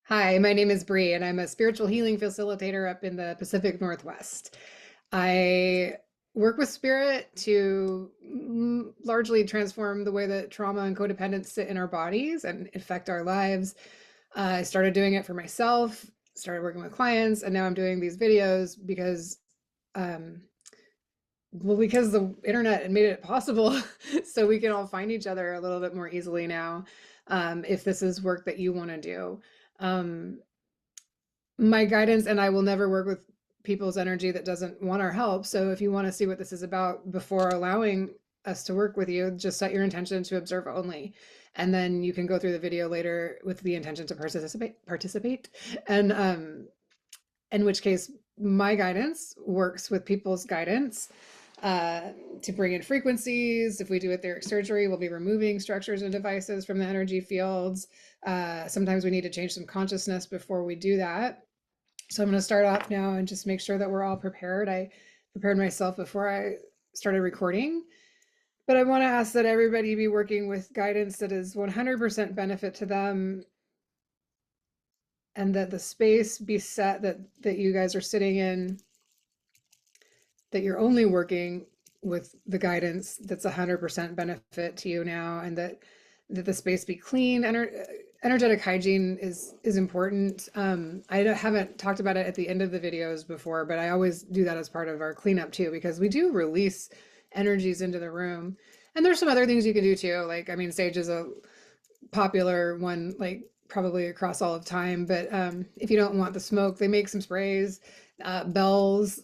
Hi, my name is Bree, and I'm a spiritual healing facilitator up in the Pacific Northwest. I work with spirit to largely transform the way that trauma and codependence sit in our bodies and affect our lives. I started doing it for myself, started working with clients, and now I'm doing these videos um, because the internet made it possible so we can all find each other a little bit more easily now, if this is work that you want to do. Um, my guidance, and I will never work with people's energy that doesn't want our help. So if you want to see what this is about before allowing us to work with you, just set your intention to observe only. And then you can go through the video later with the intention to participate. And in which case my guidance works with people's guidance uh, to bring in frequencies. If we do etheric surgery, we'll be removing structures and devices from the energy fields. Sometimes we need to change some consciousness before we do that. So I'm going to start off now and just make sure that we're all prepared. I prepared myself before I started recording, but I want to ask that everybody be working with guidance that is 100% benefit to them, and that the space be set that you guys are sitting in, that you're only working with the guidance that's 100% benefit to you now, and that the space be clean. Energetic hygiene is important. I haven't talked about it at the end of the videos before, but I always do that as part of our cleanup too, because we do release energies into the room. And there's some other things you can do too. Like, I mean, sage is a popular one, like probably across all of time. But if you don't want the smoke, they make some sprays. Bells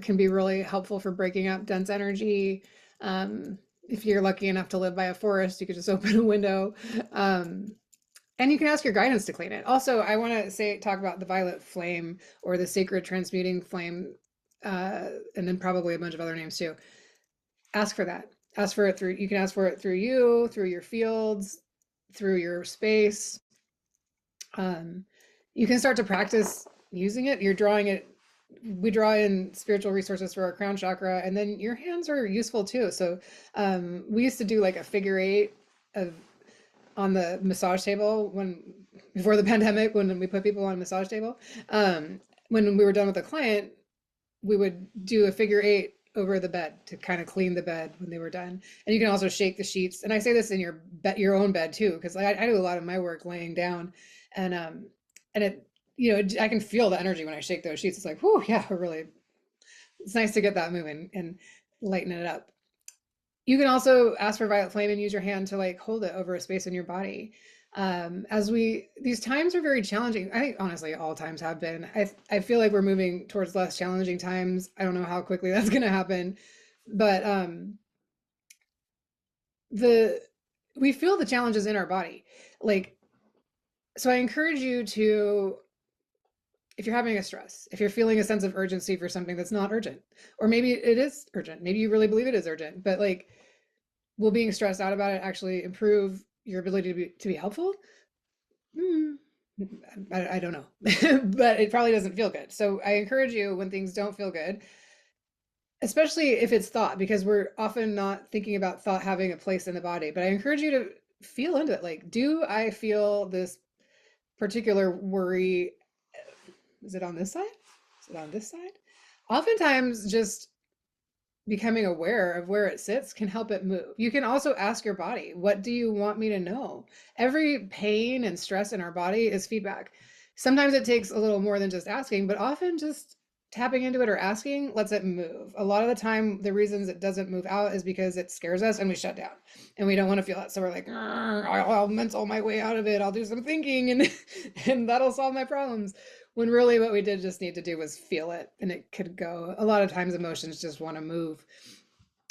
can be really helpful for breaking up dense energy. If you're lucky enough to live by a forest, you could just open a window. And you can ask your guidance to clean it. Also, I want to talk about the violet flame, or the sacred transmuting flame, and then probably a bunch of other names too. Ask for that. Ask for it through, you can ask for it through you, through your fields, through your space. Um, you can start to practice using it. You're drawing it. We draw in spiritual resources for our crown chakra, and then your hands are useful too. So we used to do like a figure eight of on the massage table before the pandemic, when we put people on a massage table. When we were done with a client, we would do a figure eight over the bed to kind of clean the bed when they were done. And you can also shake the sheets. And I say this in your own bed too, because I do a lot of my work laying down, and and it, I can feel the energy when I shake those sheets. It's like, whoo, yeah, we're really. It's nice to get that moving and lighten it up. You can also ask for violet flame and use your hand to like hold it over a space in your body. These times are very challenging. I think honestly all times have been. I feel like we're moving towards less challenging times. I don't know how quickly that's going to happen, but the we feel the challenges in our body. Like, so I encourage you to, if you're having a stress, if you're feeling a sense of urgency for something that's not urgent, or maybe it is urgent, maybe you really believe it is urgent, but like, will being stressed out about it actually improve your ability to be helpful? Hmm. I don't know, but it probably doesn't feel good. So I encourage you, when things don't feel good, especially if it's thought, because we're often not thinking about thought having a place in the body, but I encourage you to feel into it. Like, do I feel this particular worry? Is it on this side? Is it on this side? Oftentimes, just becoming aware of where it sits can help it move. You can also ask your body, what do you want me to know? Every pain and stress in our body is feedback. Sometimes it takes a little more than just asking, but often just tapping into it or asking lets it move. A lot of the time, the reasons it doesn't move out is because it scares us and we shut down and we don't want to feel it. So we're like, I'll mental my way out of it. I'll do some thinking and, and that'll solve my problems. When really what we did just need to do was feel it, and it could go. A lot of times emotions just want to move.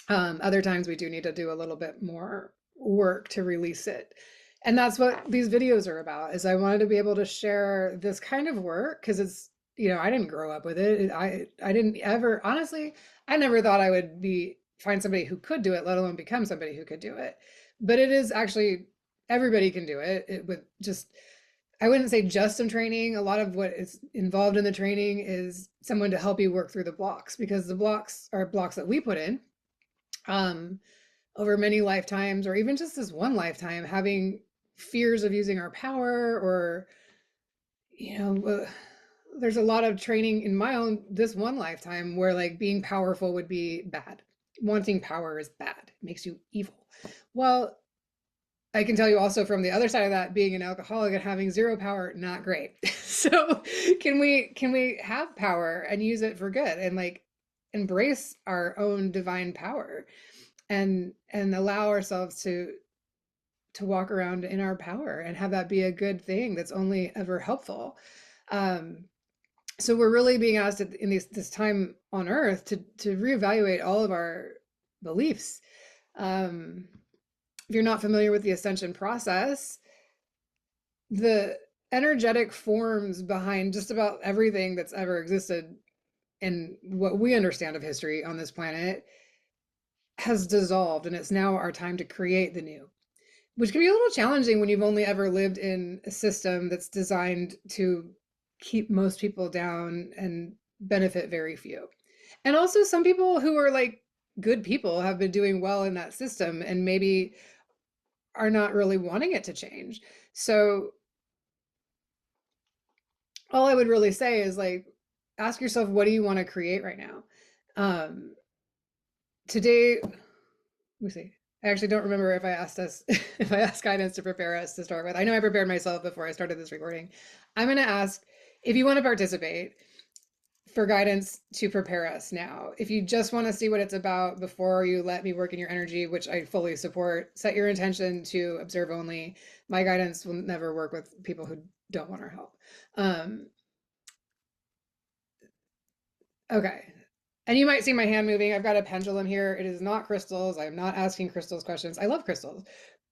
Other times we do need to do a little bit more work to release it. And that's what these videos are about, is I wanted to be able to share this kind of work, because it's, I didn't grow up with it. I didn't ever, honestly, I never thought I would find somebody who could do it, let alone become somebody who could do it. But it is actually, everybody can do it. It would just, I wouldn't say just some training. A lot of what is involved in the training is someone to help you work through the blocks, because the blocks are blocks that we put in um, over many lifetimes, or even just this one lifetime, having fears of using our power, or you know, there's a lot of training in my own this one lifetime where like being powerful would be bad. Wanting power is bad. It makes you evil. Well, I can tell you also from the other side of that, being an alcoholic and having zero power, not great. So can we have power and use it for good and like embrace our own divine power and allow ourselves to walk around in our power and have that be a good thing that's only ever helpful. Um, so we're really being asked in this time on earth to reevaluate all of our beliefs. Um, if you're not familiar with the ascension process, the energetic forms behind just about everything that's ever existed in what we understand of history on this planet has dissolved, and it's now our time to create the new, which can be a little challenging when you've only ever lived in a system that's designed to keep most people down and benefit very few. And also, some people who are like good people have been doing well in that system and maybe are not really wanting it to change. So, all I would really say is like, ask yourself, what do you want to create right now? Um, today, let me see. I actually don't remember if I asked us, if I asked guidance to prepare us to start with. I know I prepared myself before I started this recording. I'm going to ask if you want to participate for guidance to prepare us now. If you just want to see what it's about before you let me work in your energy, which I fully support, set your intention to observe only. My guidance will never work with people who don't want our help. Okay. And you might see my hand moving. I've got a pendulum here. It is not crystals. I'm not asking crystals questions. I love crystals,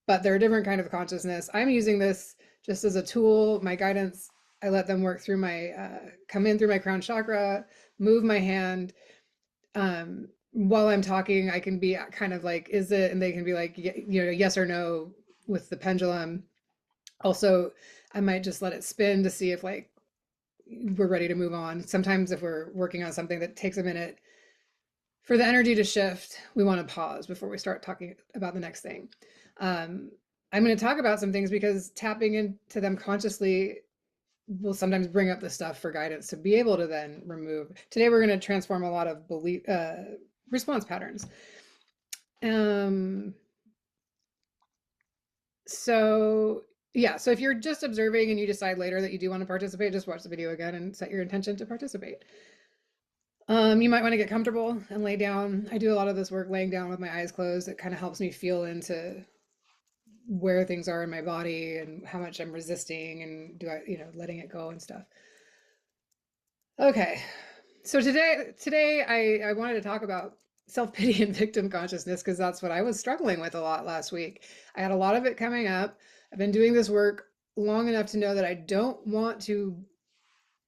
but they're a different kind of consciousness. I'm using this just as a tool. My guidance, I let them work through my, come in through my crown chakra, move my hand. While I'm talking, I can be kind of like, is it? And they can be like, you know, yes or no with the pendulum. Also, I might just let it spin to see if like we're ready to move on. Sometimes if we're working on something that takes a minute for the energy to shift, we want to pause before we start talking about the next thing. I'm going to talk about some things because tapping into them consciously will sometimes bring up the stuff for guidance to be able to then remove. Today, we're going to transform a lot of belief response patterns. So yeah, so if you're just observing and you decide later that you do want to participate, just watch the video again and set your intention to participate. You might want to get comfortable and lay down. I do a lot of this work laying down with my eyes closed. It kind of helps me feel into where things are in my body and how much I'm resisting and do I, you know, letting it go and stuff. Okay. So today I wanted to talk about self-pity and victim consciousness because that's what I was struggling with a lot last week. I had a lot of it coming up. I've been doing this work long enough to know that I don't want to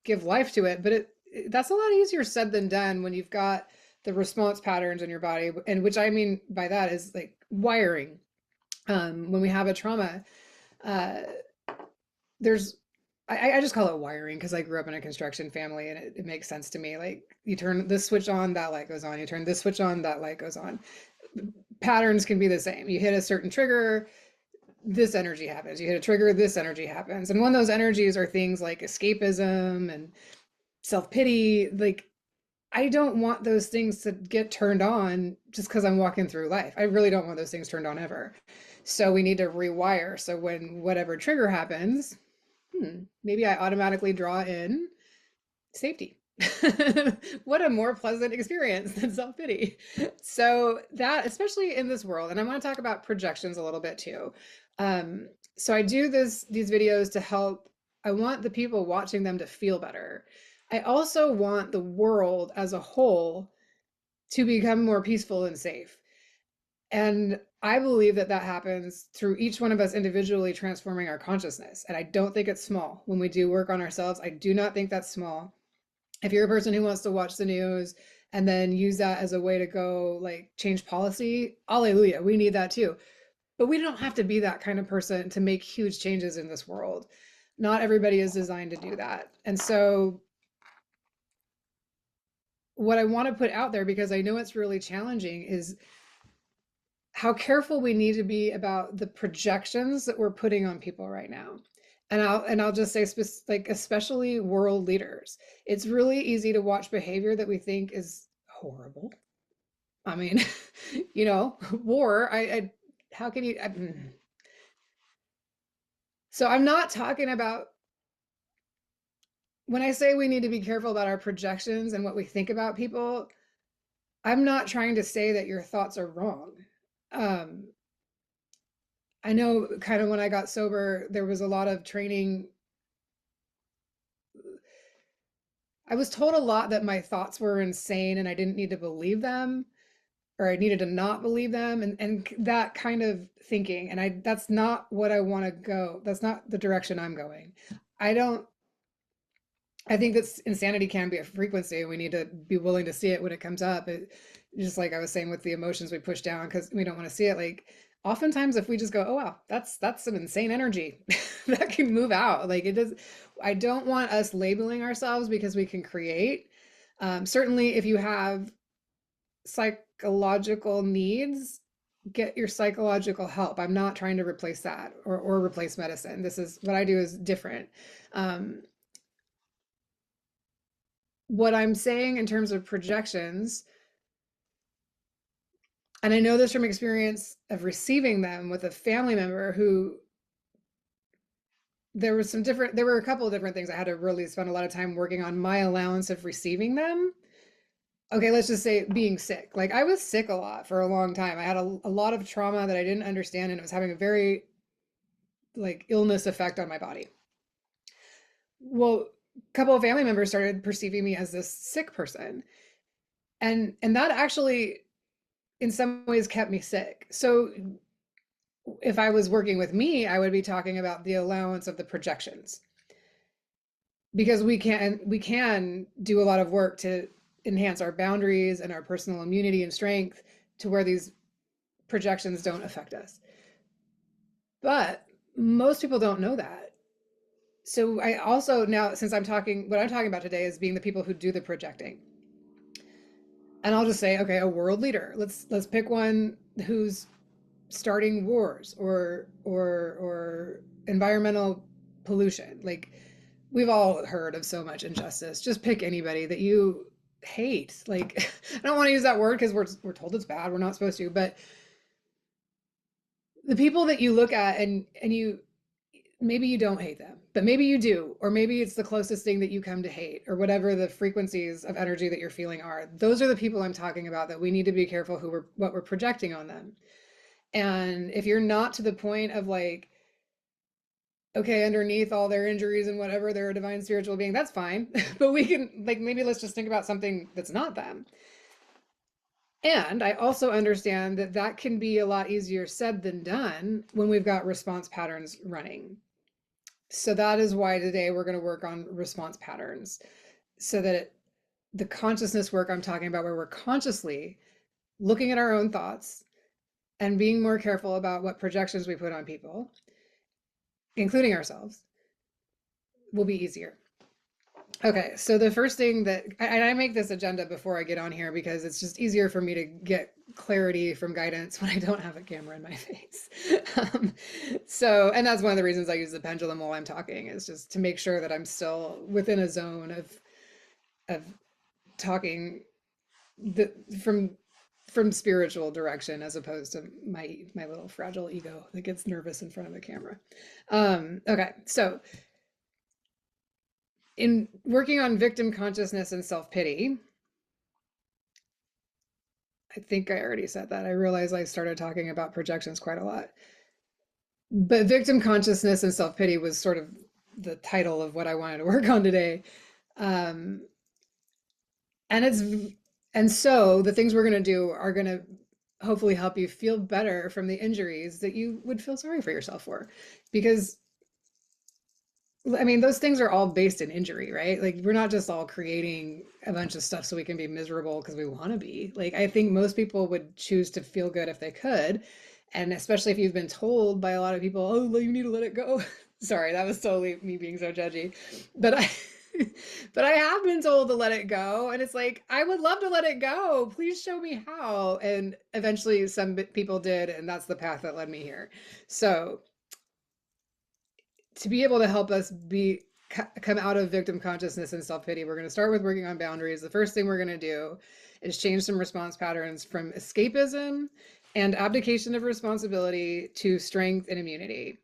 give life to it, but that's a lot easier said than done when you've got the response patterns in your body, and which I mean by that is like wiring. When we have a trauma, uh, there's I just call it wiring because I grew up in a construction family and it makes sense to me. Like you turn this switch on, that light goes on. You turn this switch on, that light goes on. Patterns can be the same. You hit a certain trigger, this energy happens. You hit a trigger, this energy happens. And one of those energies are things like escapism and self-pity. Like I don't want those things to get turned on just because I'm walking through life. I really don't want those things turned on ever. So we need to rewire. So when whatever trigger happens, maybe I automatically draw in safety. What a more pleasant experience than self-pity. So that, especially in this world, and I want to talk about projections a little bit too. So I do these videos to help. I want the people watching them to feel better. I also want the world as a whole to become more peaceful and safe. And I believe that that happens through each one of us individually transforming our consciousness. And I don't think it's small. When we do work on ourselves, I do not think that's small. If you're a person who wants to watch the news and then use that as a way to go like change policy, hallelujah, we need that too. But we don't have to be that kind of person to make huge changes in this world. Not everybody is designed to do that. And so what I want to put out there, because I know it's really challenging, is how careful we need to be about the projections that we're putting on people right now. And I'll just say like especially world leaders. It's really easy to watch behavior that we think is horrible. I mean, war, I how can you so I'm not talking about when I say we need to be careful about our projections and what we think about people, I'm not trying to say that your thoughts are wrong. Um, I know kind of when I got sober, there was a lot of training. I was told a lot that my thoughts were insane and I didn't need to believe them or I needed to not believe them and that kind of thinking. And that's not what I want to go. That's not the direction I'm going. I don't I think that insanity can be a frequency. We need to be willing to see it when it comes up. Just like I was saying with the emotions we push down because we don't want to see it. Like oftentimes, if we just go, "Oh wow, that's some insane energy," that can move out. Like it does. I don't want us labeling ourselves because we can create. Certainly, if you have psychological needs, get your psychological help. I'm not trying to replace that or replace medicine. This is what I do is different. Um, what I'm saying in terms of projections, and I know this from experience of receiving them with a family member who there were a couple of different things I had to really spend a lot of time working on my allowance of receiving them. Okay, let's just say being sick. Like I was sick a lot for a long time. I had a lot of trauma that I didn't understand and it was having a very like illness effect on my body. Well, a couple of family members started perceiving me as this sick person. And that actually in some ways kept me sick. So if I was working with me, I would be talking about the allowance of the projections because we can do a lot of work to enhance our boundaries and our personal immunity and strength to where these projections don't affect us. But most people don't know that. So I also now since what I'm talking about today is being the people who do the projecting. And I'll just say, okay, a world leader. Let's pick one who's starting wars or environmental pollution. Like we've all heard of so much injustice. Just pick anybody that you hate. Like I don't want to use that word because we're told it's bad. We're not supposed to, but the people that you look at and you maybe you don't hate them, but maybe you do, or maybe it's the closest thing that you come to hate, or whatever the frequencies of energy that you're feeling are. Those are the people I'm talking about that we need to be careful what we're projecting on them. And if you're not to the point of like, okay, underneath all their injuries and whatever, they're a divine spiritual being, that's fine. But we can, like, maybe let's just think about something that's not them. And I also understand that that can be a lot easier said than done when we've got response patterns running. So that is why today we're going to work on response patterns so that the consciousness work I'm talking about, where we're consciously looking at our own thoughts and being more careful about what projections we put on people, including ourselves, will be easier. Okay, so the first thing that, and I make this agenda before I get on here because it's just easier for me to get clarity from guidance when I don't have a camera in my face. And that's one of the reasons I use the pendulum while I'm talking, is just to make sure that I'm still within a zone of talking the, from spiritual direction as opposed to my little fragile ego that gets nervous in front of a camera. Okay, so in working on victim consciousness and self-pity, I think I already said that. I realized I started talking about projections quite a lot. But victim consciousness and self-pity was sort of the title of what I wanted to work on today. Um, and it's and so the things we're going to do are going to hopefully help you feel better from the injuries that you would feel sorry for yourself for. Because I mean, those things are all based in injury, right? Like we're not just all creating a bunch of stuff so we can be miserable because we want to be. Like I think most people would choose to feel good if they could. And especially if you've been told by a lot of people, oh, you need to let it go. Sorry, that was totally me being so judgy. But I but I have been told to let it go. And it's like, I would love to let it go. Please show me how. And eventually some people did, and that's the path that led me here. So to be able to help us come out of victim consciousness and self-pity, we're going to start with working on boundaries. The first thing we're going to do is change some response patterns from escapism and abdication of responsibility to strength and immunity.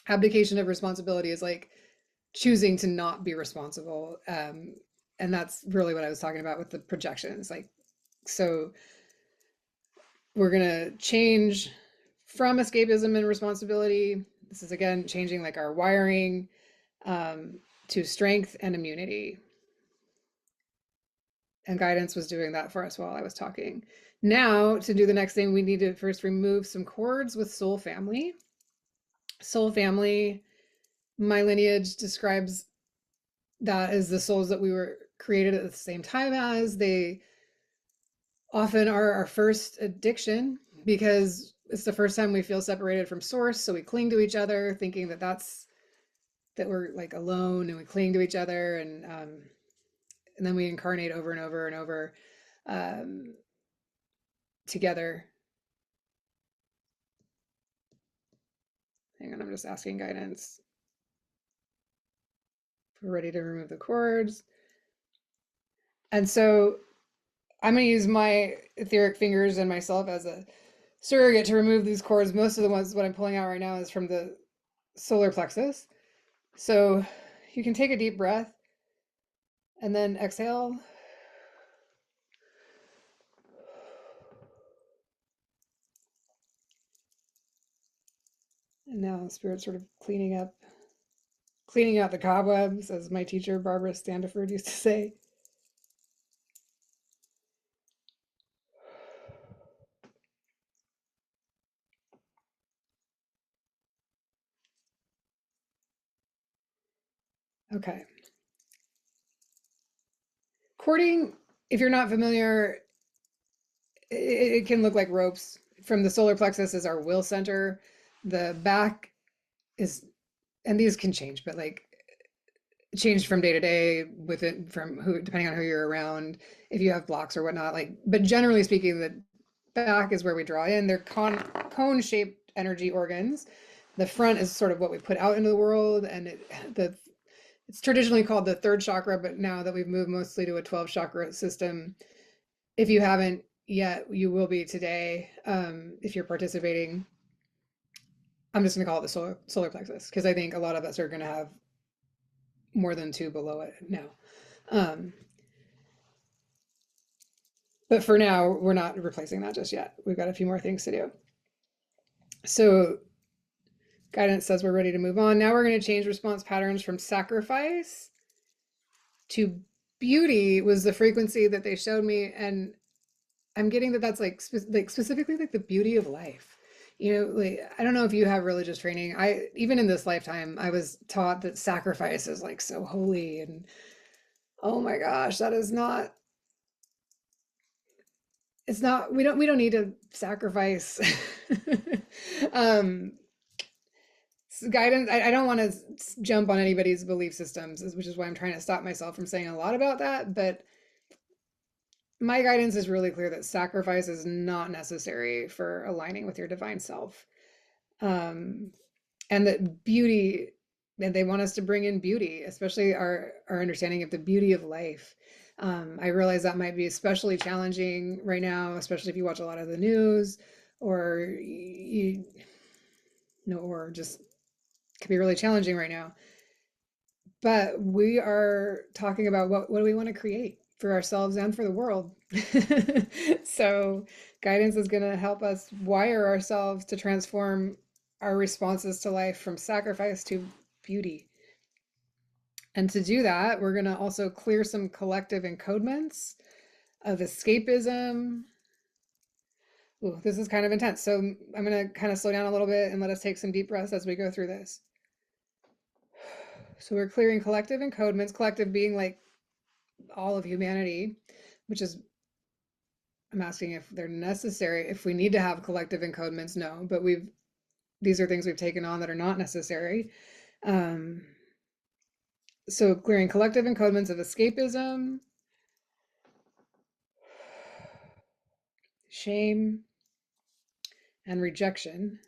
Abdication of responsibility is like choosing to not be responsible. And that's really what I was talking about with the projections. Like, so we're going to change from escapism and responsibility. This is again changing like our wiring, to strength and immunity. And guidance was doing that for us while I was talking. Now, to do the next thing, we need to first remove some cords with soul family. Soul family, my lineage describes that as the souls that we were created at the same time as. They often are our first addiction because it's the first time we feel separated from source. So we cling to each other, thinking that we're like alone, and we cling to each other, and then we incarnate over and over and over, um, together. Hang on, I'm just asking guidance. We're ready to remove the cords. And so I'm going to use my etheric fingers and myself as a surrogate to remove these cords. Most of the ones what I'm pulling out right now is from the solar plexus. So you can take a deep breath and then exhale. And now Spirit's sort of cleaning out the cobwebs, as my teacher Barbara Standiford used to say. Okay. Cording, if you're not familiar, it can look like ropes. From the solar plexus is our will center. The back is, and these can change, but like change from day to day with it, from who, depending on who you're around, if you have blocks or whatnot. Like, but generally speaking, the back is where we draw in. They're cone shaped energy organs. The front is sort of what we put out into the world, and it's traditionally called the third chakra, but now that we've moved mostly to a 12 chakra system, if you haven't yet, you will be today, if you're participating. I'm just going to call it the solar plexus, because I think a lot of us are going to have more than two below it now. But for now, we're not replacing that just yet. We've got a few more things to do. So guidance says we're ready to move on. Now we're going to change response patterns from sacrifice to beauty, was the frequency that they showed me. And I'm getting that that's like specifically like the beauty of life. You know, like, I don't know if you have religious training. Even in this lifetime, I was taught that sacrifice is like so holy, and oh my gosh, that is not, it's not, we don't need to sacrifice. um Guidance, I don't want to jump on anybody's belief systems, which is why I'm trying to stop myself from saying a lot about that, but my guidance is really clear that sacrifice is not necessary for aligning with your divine self. And that beauty, and they want us to bring in beauty, especially our understanding of the beauty of life. I realize that might be especially challenging right now, especially if you watch a lot of the news, or or just could be really challenging right now. But we are talking about what do we want to create for ourselves and for the world. So guidance is going to help us wire ourselves to transform our responses to life from sacrifice to beauty. And to do that, we're going to also clear some collective encodements of escapism. Ooh, this is kind of intense. So I'm going to kind of slow down a little bit and let us take some deep breaths as we go through this. So we're clearing collective encodements, collective being like all of humanity, which is, I'm asking if they're necessary, if we need to have collective encodements. No, but these are things we've taken on that are not necessary. So clearing collective encodements of escapism, shame, and rejection.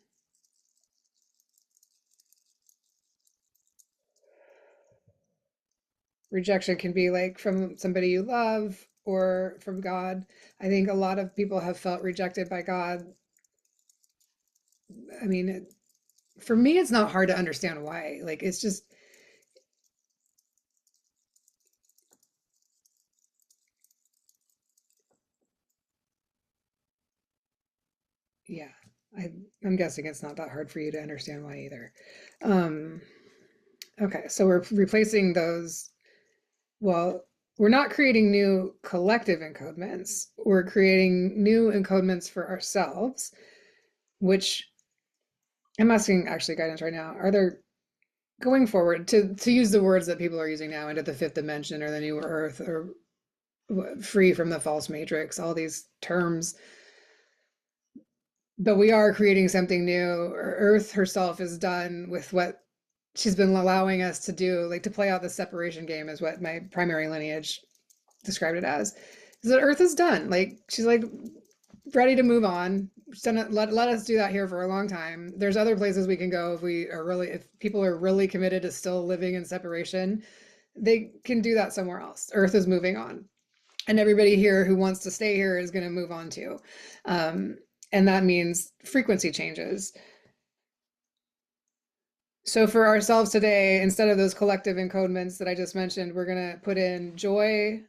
Rejection can be like from somebody you love or from God. I think a lot of people have felt rejected by God. I mean, for me, it's not hard to understand why. Like, it's just, yeah, I, I'm guessing it's not that hard for you to understand why either. Um, okay, so we're replacing those. Well, we're not creating new collective encodements. We're creating new encodements for ourselves, which I'm asking actually guidance right now. Are there going forward to use the words that people are using now into the fifth dimension or the new earth or free from the false matrix, all these terms, but we are creating something new. Earth herself is done with what she's been allowing us to do, like to play out the separation game is what my primary lineage described it as. Is that Earth is done. Like she's like ready to move on. Let us do that here for a long time. There's other places we can go if we are really, if people are really committed to still living in separation, they can do that somewhere else. Earth is moving on. And everybody here who wants to stay here is going to move on too. Um, and that means frequency changes. So for ourselves today, instead of those collective encodements that I just mentioned, we're going to put in joy,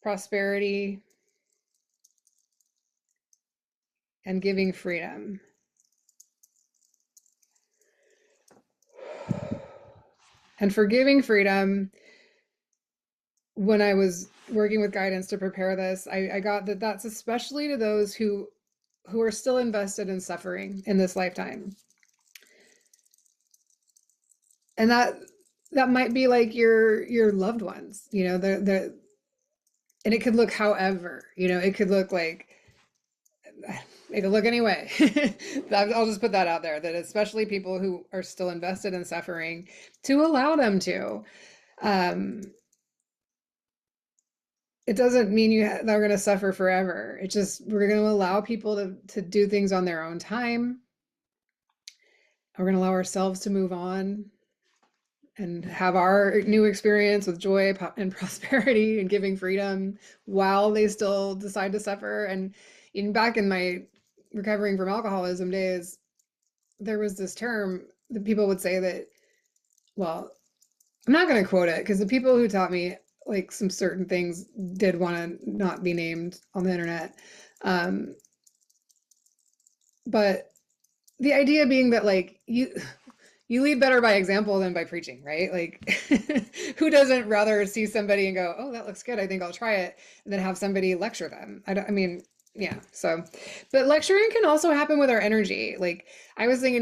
prosperity, and giving freedom. And for giving freedom, when I was working with guidance to prepare this, I got that that's especially to those who are still invested in suffering in this lifetime. And that might be like your loved ones, you know, the and it could look however, you know, it could look like it could look anyway. I'll just put that out there that especially people who are still invested in suffering, to allow them to. Um, it doesn't mean they're going to suffer forever. It just we're going to allow people to do things on their own time. We're going to allow ourselves to move on and have our new experience with joy and prosperity and giving freedom while they still decide to suffer. And in back in my recovering from alcoholism days, there was this term that people would say that, well, I'm not going to quote it because the people who taught me like some certain things did want to not be named on the internet. Um, but the idea being that like you lead better by example than by preaching, right? Like who doesn't rather see somebody and go, oh, that looks good, I think I'll try it, and then have somebody lecture them. I mean, yeah. So, but lecturing can also happen with our energy. Like I was thinking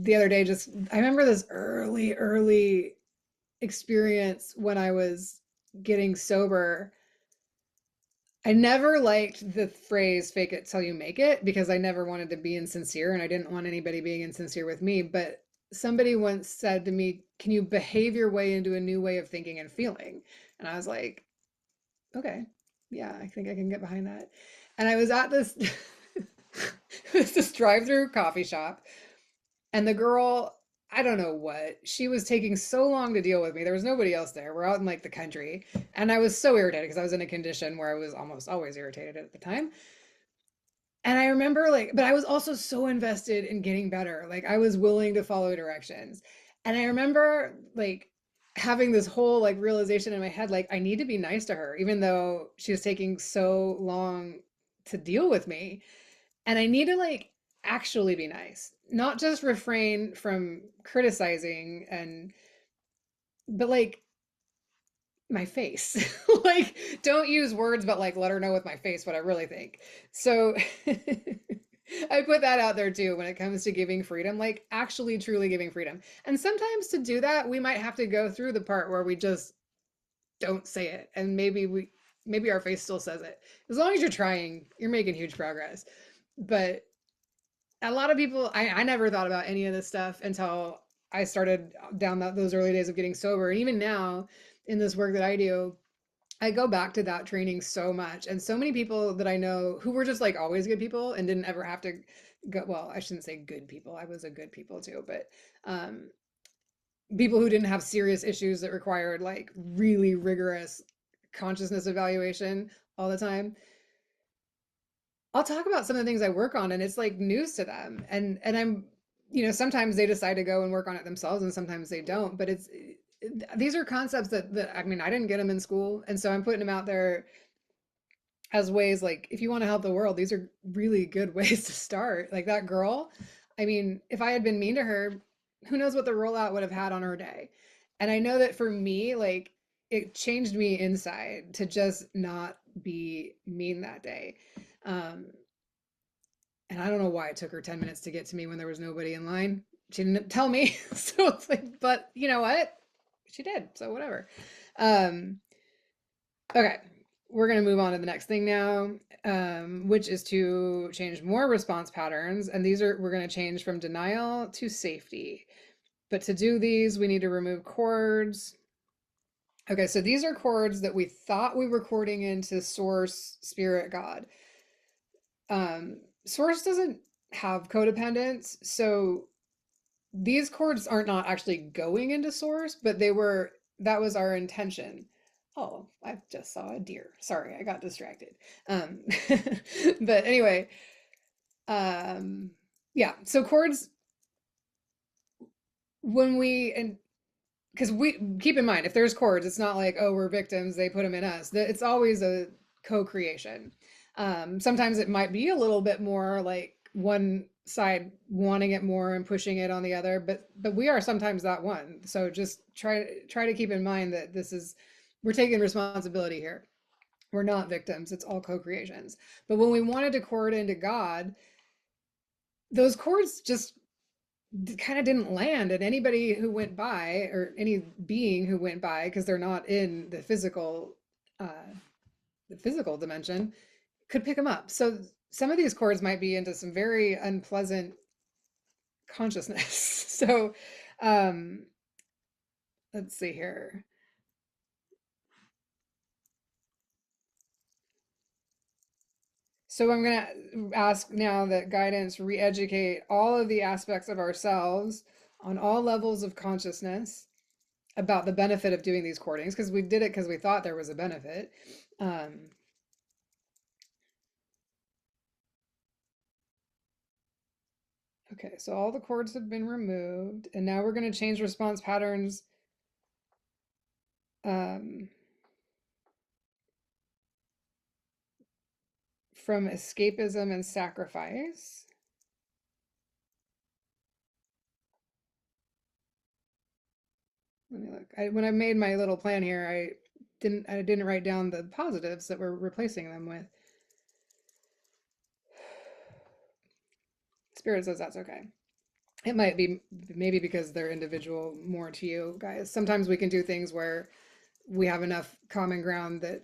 the other day, just I remember this early experience when I was getting sober. I never liked the phrase fake it till you make it because I never wanted to be insincere and I didn't want anybody being insincere with me. But somebody once said to me, can you behave your way into a new way of thinking and feeling? And I was like, okay, yeah, I think I can get behind that. And I was at this, it was this drive-through coffee shop, and the girl, I don't know what, she was taking so long to deal with me. There was nobody else there. We're out in like the country. And I was so irritated because I was in a condition where I was almost always irritated at the time. And I remember like, but I was also so invested in getting better. Like I was willing to follow directions. And I remember like having this whole like realization in my head, like I need to be nice to her, even though she was taking so long to deal with me. And I need to like actually be nice, not just refrain from criticizing and, but like my face. Like, don't use words, but like let her know with my face what I really think. So I put that out there too when it comes to giving freedom, like actually truly giving freedom. And sometimes to do that, we might have to go through the part where we just don't say it. And maybe our face still says it. As long as you're trying, you're making huge progress. But a lot of people, I never thought about any of this stuff until I started down those early days of getting sober. And even now in this work that I do, I go back to that training so much. And so many people that I know who were just like always good people and didn't ever have to go, well, I shouldn't say good people. I was a good people too, but people who didn't have serious issues that required like really rigorous consciousness evaluation all the time, I'll talk about some of the things I work on and it's like news to them. And I'm, sometimes they decide to go and work on it themselves and sometimes they don't, but these are concepts that I mean, I didn't get them in school. And so I'm putting them out there as ways like if you want to help the world, these are really good ways to start. Like that girl, I mean, if I had been mean to her, who knows what the rollout would have had on her day. And I know that for me, like it changed me inside to just not be mean that day. Um, and I don't know why it took her 10 minutes to get to me when there was nobody in line. She didn't tell me. So it's like, but you know what? She did. So whatever. Um, okay. We're going to move on to the next thing now, which is to change more response patterns. And we're going to change from denial to safety. But to do these, we need to remove cords. Okay, so these are cords that we thought we were cording into source, spirit, God. Source doesn't have codependence, so these cords are not actually going into source, but that was our intention. Oh, I just saw a deer. Sorry, I got distracted. Um, but anyway, um, yeah, so cords, when we, and because we keep in mind, if there's cords, it's not like, oh, we're victims, they put them in us. It's always a co-creation. Sometimes it might be a little bit more like one side wanting it more and pushing it on the other, but we are sometimes that one. So just try to keep in mind that we're taking responsibility here. We're not victims. It's all co-creations. But when we wanted to cord into God, those cords just kind of didn't land, and anybody who went by, or any being who went by, because they're not in the physical dimension, could pick them up. So some of these cords might be into some very unpleasant consciousness. So um let's see here. So I'm going to ask now that guidance re-educate all of the aspects of ourselves on all levels of consciousness about the benefit of doing these cordings, because we did it because we thought there was a benefit. um Okay, so all the cords have been removed, and now we're going to change response patterns um, from escapism and sacrifice. Let me look. When I made my little plan here, I didn't write down the positives that we're replacing them with. Spirit says that's okay. It might be maybe because they're individual more to you guys. Sometimes we can do things where we have enough common ground that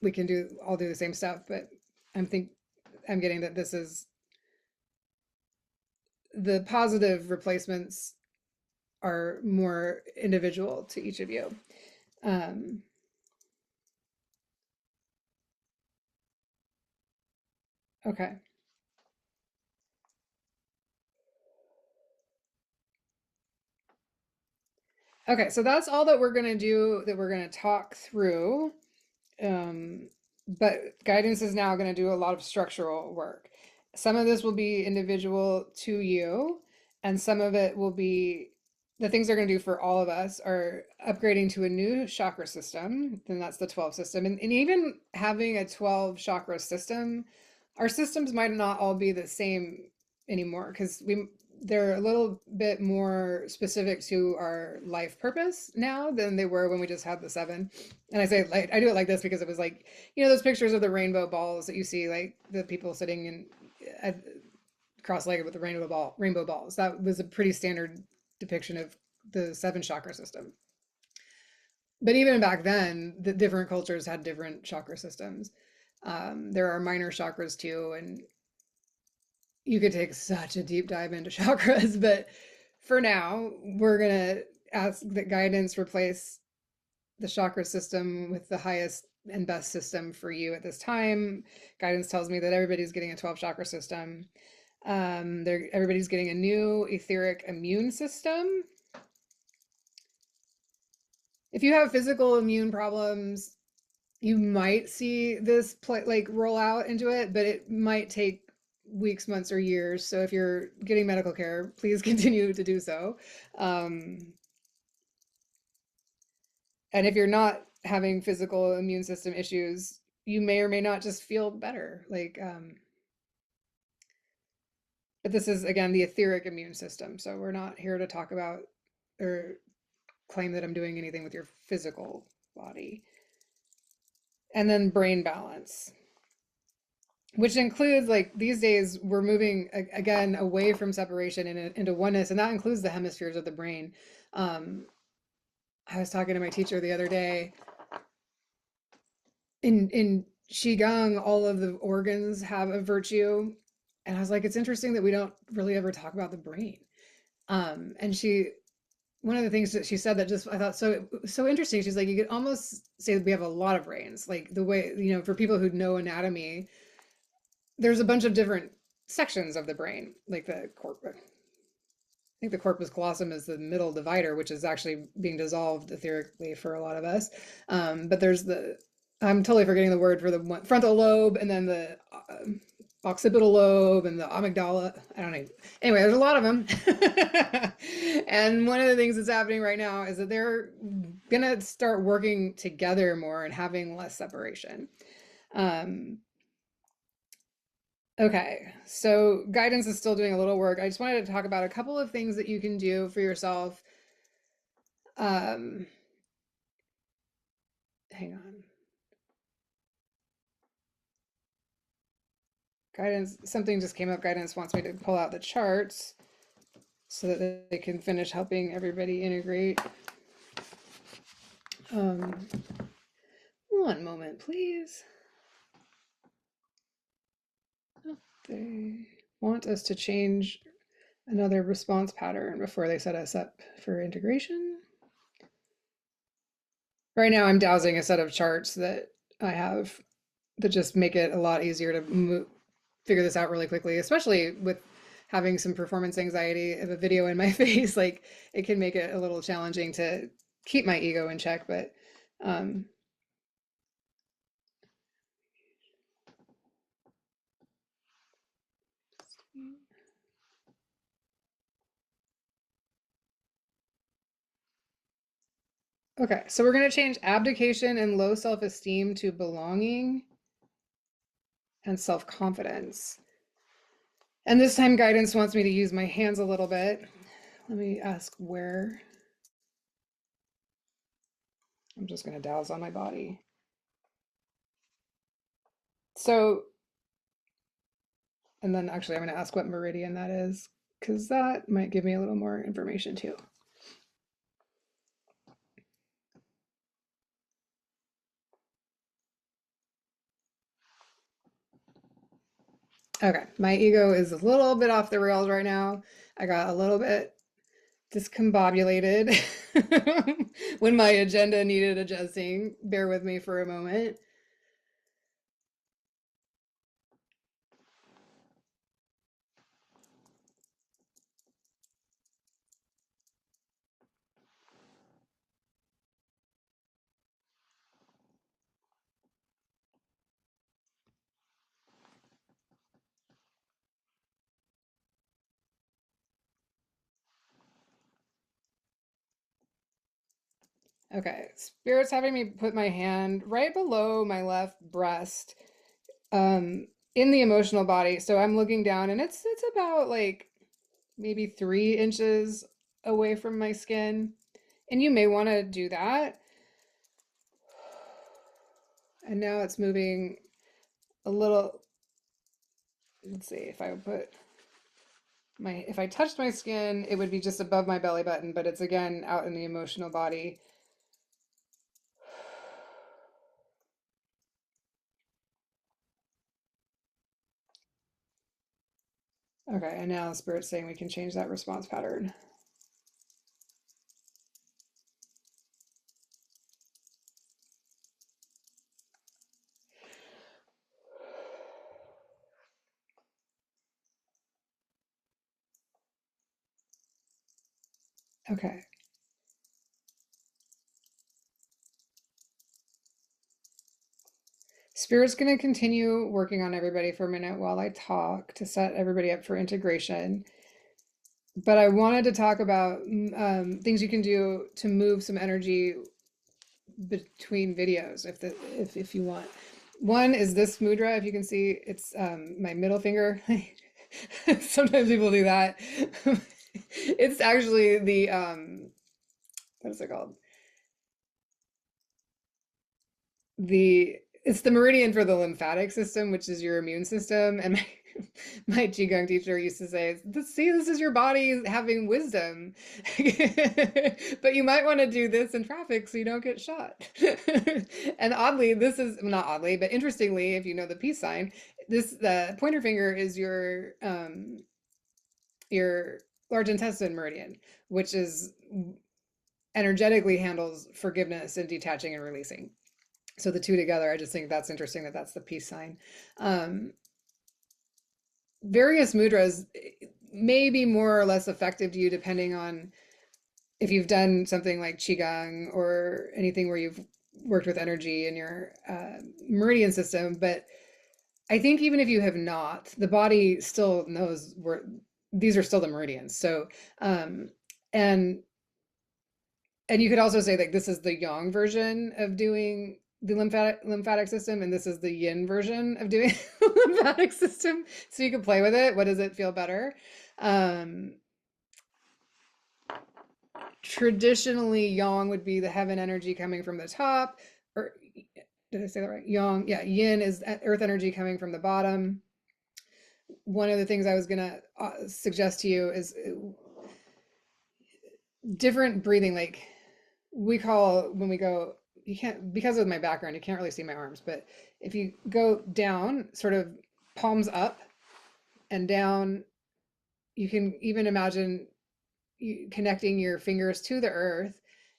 we can all do the same stuff, but I'm think I'm getting that this is the positive replacements are more individual to each of you. Um, okay. Okay, so that's all that we're going to do, that we're going to talk through. Um, but guidance is now going to do a lot of structural work. Some of this will be individual to you, and some of it will be the things they're going to do for all of us are upgrading to a new chakra system. Then that's the 12 system. And even having a 12 chakra system, our systems might not all be the same anymore because they're a little bit more specific to our life purpose now than they were when we just had the 7. And I say, like, I do it like this because it was like, those pictures of the rainbow balls that you see, like the people sitting in cross-legged with the rainbow balls. That was a pretty standard depiction of the 7 chakra system. But even back then, the different cultures had different chakra systems. There are minor chakras too, and you could take such a deep dive into chakras, but for now, we're gonna ask that guidance replace the chakra system with the highest and best system for you at this time. Guidance tells me that everybody's getting a 12 chakra system. Everybody's getting a new etheric immune system. if you have physical immune problems, you might see this like roll out into it, but it might take weeks, months, or years. So if you're getting medical care, please continue to do so. Um, and if you're not having physical immune system issues, you may or may not just feel better. But this is again the etheric immune system. So we're not here to talk about or claim that I'm doing anything with your physical body. And then brain balance, which includes like these days we're moving again away from separation and into oneness, and that includes the hemispheres of the brain. um, I was talking to my teacher the other day. In qigong, all of the organs have a virtue, and I was like, it's interesting that we don't really ever talk about the brain. And she one of the things that she said that just I thought so interesting, she's like, you could almost say that we have a lot of brains, like the way, for people who know anatomy, there's a bunch of different sections of the brain, like the corpus. I think the corpus callosum is the middle divider, which is actually being dissolved etherically for a lot of us. But there's I'm totally forgetting the word for the one, frontal lobe, and then the occipital lobe and the amygdala. I don't know. Anyway, there's a lot of them. And one of the things that's happening right now is that they're going to start working together more and having less separation. Um, Okay, so guidance is still doing a little work. I just wanted to talk about a couple of things that you can do for yourself. Um, Hang on. Guidance, something just came up. Guidance wants me to pull out the charts so that they can finish helping everybody integrate. Um, One moment, please. Oh, they want us to change another response pattern before they set us up for integration. Right now I'm dowsing a set of charts that I have that just make it a lot easier to figure this out really quickly, especially with having some performance anxiety of a video in my face. Like, it can make it a little challenging to keep my ego in check, but um, okay, so we're going to change abdication and low self-esteem to belonging and self-confidence. And this time guidance wants me to use my hands a little bit. Let me ask where. I'm just going to douse on my body. So, and then actually I'm going to ask what meridian that is, because that might give me a little more information too. Okay, my ego is a little bit off the rails right now. I got a little bit discombobulated when my agenda needed adjusting. Bear with me for a moment. Okay, Spirit's having me put my hand right below my left breast, um, in the emotional body. So I'm looking down, and it's about like maybe 3 inches away from my skin. And you may want to do that. And now it's moving a little. Let's see if I put if I touched my skin, it would be just above my belly button, but it's again out in the emotional body. Okay, and now Spirit's saying we can change that response pattern. Okay. Spirit's going to continue working on everybody for a minute while I talk to set everybody up for integration. But I wanted to talk about things you can do to move some energy between videos if you want. One is this mudra. If you can see, it's my middle finger. Sometimes people do that. It's actually the what is it called? It's the meridian for the lymphatic system, which is your immune system. And my qigong teacher used to say, "See, this is your body having wisdom, but you might want to do this in traffic so you don't get shot." And oddly, this is not oddly, but interestingly, if you know the peace sign, the pointer finger is your large intestine meridian, which is energetically handles forgiveness and detaching and releasing. So the two together, I just think that's interesting that that's the peace sign. Various mudras may be more or less effective to you depending on if you've done something like qigong or anything where you've worked with energy in your meridian system. But I think even if you have not, the body still knows where these are still the meridians. So and you could also say like this is the yang version of doing the lymphatic system, and this is the yin version of doing the lymphatic system. So you can play with it. What does it feel better? Traditionally, yang would be the heaven energy coming from the top, or did I say that right? Yang, yeah. Yin is earth energy coming from the bottom. One of the things I was gonna suggest to you is different breathing. Like we call when we go, you can't, because of my background, you can't really see my arms, but if you go down, sort of palms up and down, you can even imagine connecting your fingers to the earth.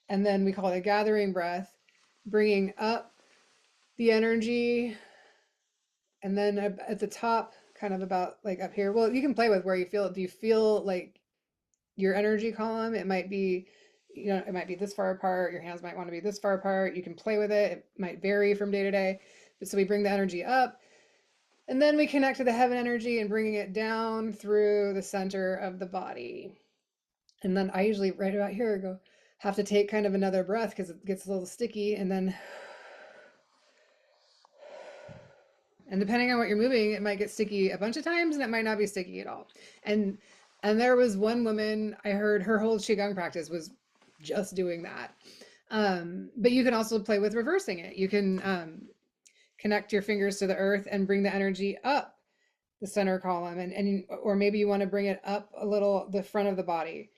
And then we call it a gathering breath, bringing up the energy. And then at the top, kind of about like up here, well, you can play with where you feel it. Do you feel like your energy column? It might be, it might be this far apart. Your hands might want to be this far apart. You can play with it. It might vary from day to day. But so we bring the energy up, and then we connect to the heaven energy and bringing it down through the center of the body. And then I usually right about here go have to take kind of another breath because it gets a little sticky, and then and depending on what you're moving, it might get sticky a bunch of times and it might not be sticky at all. And there was one woman I heard her whole qigong practice was just doing that. But you can also play with reversing it. You can connect your fingers to the earth and bring the energy up the center column, and or maybe you want to bring it up a little the front of the body,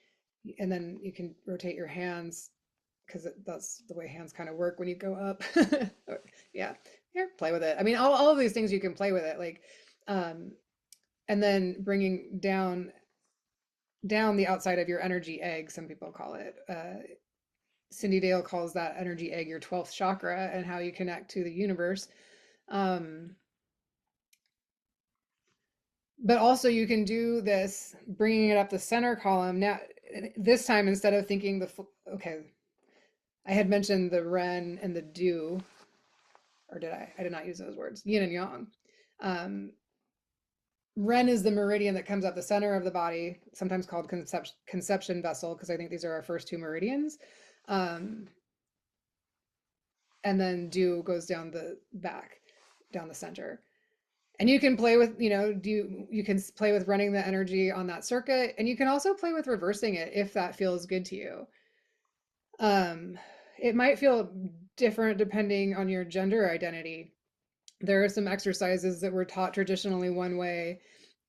and then you can rotate your hands because that's the way hands kind of work when you go up. Yeah, here, play with it. I mean, all of these things you can play with it, like, and then bringing down the outside of your energy egg. Some people call it. Cindy Dale calls that energy egg your 12th chakra and how you connect to the universe. But also you can do this, bringing it up the center column. Now, this time, instead of thinking okay, I had mentioned the Ren and the Du, or did I? I did not use those words, yin and yang. Ren is the meridian that comes up the center of the body, sometimes called conception vessel, because I think these are our first two meridians. And then Du goes down the back, down the center. And you can play with, you can play with running the energy on that circuit, and you can also play with reversing it if that feels good to you. It might feel different depending on your gender identity. There are some exercises that were taught traditionally one way,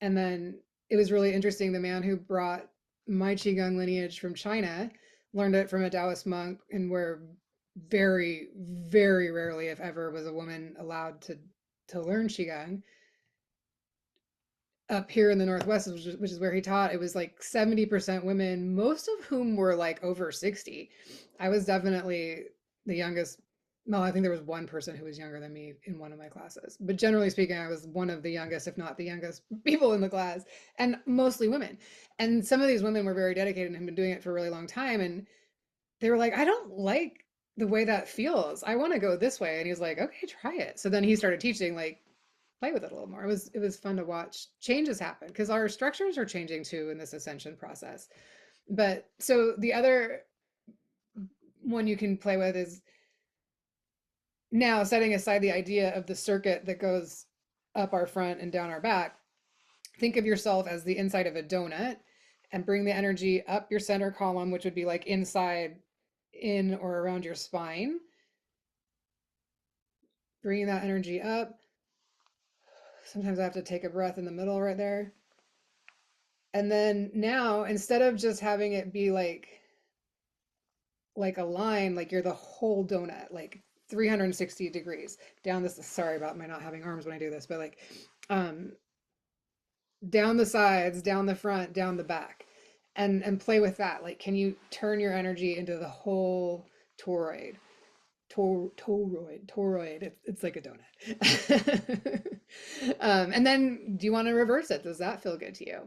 and then it was really interesting. The man who brought my qigong lineage from China learned it from a Taoist monk, and where very, very rarely, if ever, was a woman allowed to learn qigong. Up here in the Northwest, which is where he taught, it was like 70% women, most of whom were like over 60. I was definitely the youngest. Well, I think there was one person who was younger than me in one of my classes, but generally speaking, I was one of the youngest, if not the youngest people in the class, and mostly women. And some of these women were very dedicated and had been doing it for a really long time. And they were like, I don't like the way that feels. I want to go this way. And he's like, okay, try it. So then he started teaching, like, play with it a little more. It was fun to watch changes happen because our structures are changing too in this ascension process. But so the other one you can play with is, now setting aside the idea of the circuit that goes up our front and down our back, think of yourself as the inside of a donut and bring the energy up your center column, which would be like inside, in or around your spine. Bringing that energy up. Sometimes I have to take a breath in the middle right there. And then now, instead of just having it be like a line, like you're the whole donut, like 360 degrees down this. Sorry about my not having arms when I do this, but like um down the sides, down the front, down the back, and play with that. Like, can you turn your energy into the whole toroid? Toroid. It's like a donut. And then, do you want to reverse it? Does that feel good to you?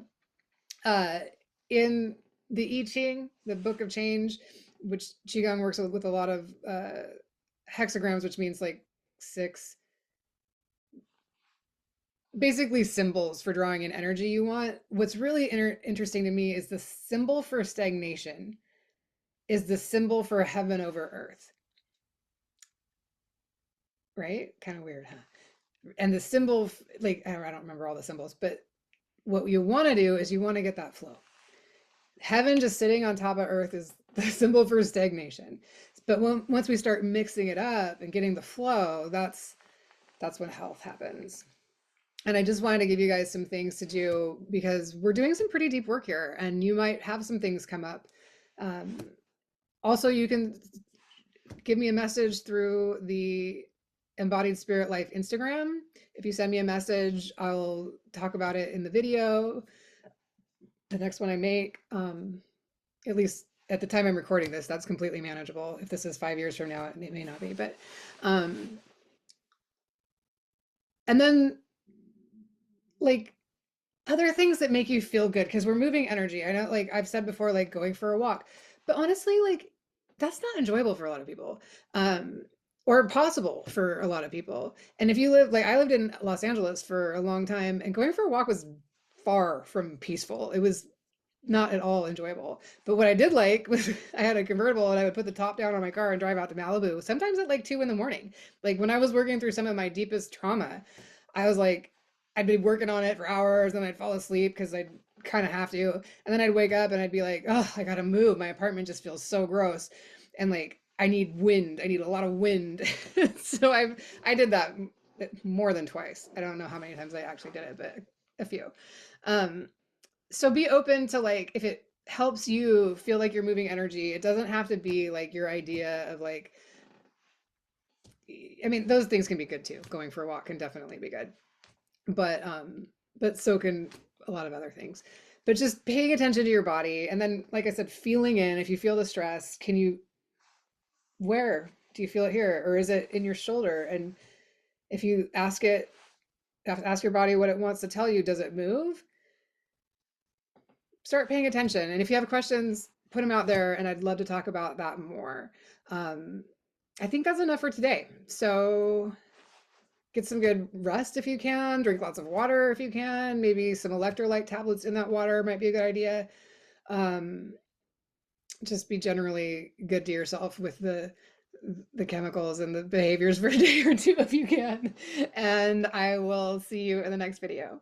In the I Ching, the Book of Change, which Qigong works with a lot of hexagrams, which means like six, basically symbols for drawing in energy you want. What's really interesting to me is the symbol for stagnation is the symbol for heaven over earth. Right? Kind of weird, huh? And the symbol, like, I don't remember all the symbols, but what you want to do is you want to get that flow. Heaven just sitting on top of earth is the symbol for stagnation. But once we start mixing it up and getting the flow, that's when health happens. And I just wanted to give you guys some things to do because we're doing some pretty deep work here and you might have some things come up. Also, you can give me a message through the Embodied Spirit Life Instagram. If you send me a message, I'll talk about it in the video, the next one I make. At least at the time I'm recording this, that's completely manageable. If this is 5 years from now, it may not be, but and then like other things that make you feel good, because we're moving energy. I know, like I've said before, like going for a walk, but honestly, like that's not enjoyable for a lot of people, or possible for a lot of people. And if you live, like I lived in Los Angeles for a long time, and going for a walk was far from peaceful. It was not at all enjoyable. But what I did like was I had a convertible and I would put the top down on my car and drive out to Malibu, sometimes at like 2 in the morning. Like when I was working through some of my deepest trauma, I was like, I'd be working on it for hours and I'd fall asleep because I'd kind of have to. And then I'd wake up and I'd be like, oh, I gotta move. My apartment just feels so gross. And like, I need wind. I need a lot of wind. So I did that more than twice. I don't know how many times I actually did it, but a few. So be open to, like, if it helps you feel like you're moving energy, it doesn't have to be like your idea of like, I mean, those things can be good too. Going for a walk can definitely be good. But so can a lot of other things. But just paying attention to your body. And then, like I said, feeling in, if you feel the stress, where do you feel it here? Or is it in your shoulder? And if you ask your body what it wants to tell you, does it move? Start paying attention. And if you have questions, put them out there and I'd love to talk about that more. I think that's enough for today. So get some good rest if you can, drink lots of water if you can, maybe some electrolyte tablets in that water might be a good idea. Just be generally good to yourself with the chemicals and the behaviors for a day or two if you can. And I will see you in the next video.